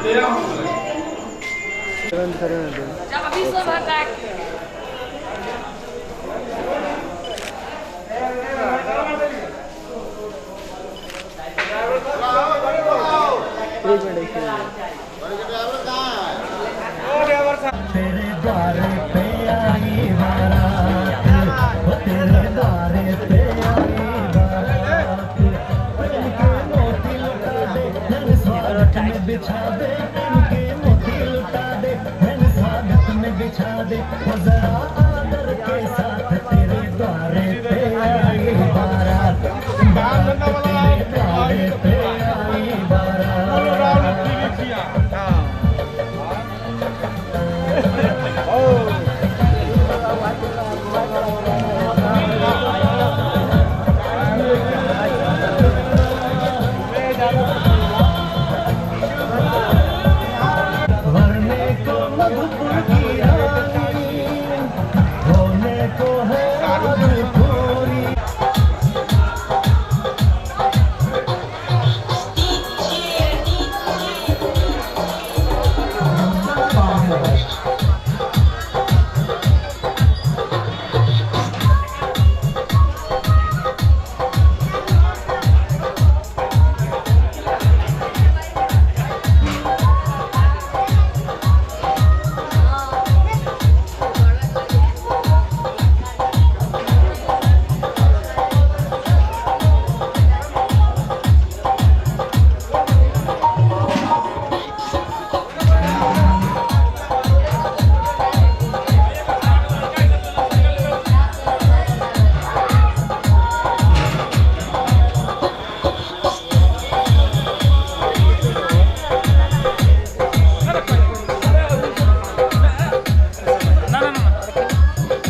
Ja, wie soll man sagen? तेरे द्वारे पे आई बारात, तेरे द्वारे पे आई बारात, इनके मोती लुटा दे, धन स्वागत में बिछा दे, इनके मोती लुटा दे, धन स्वागत में बिछा दे।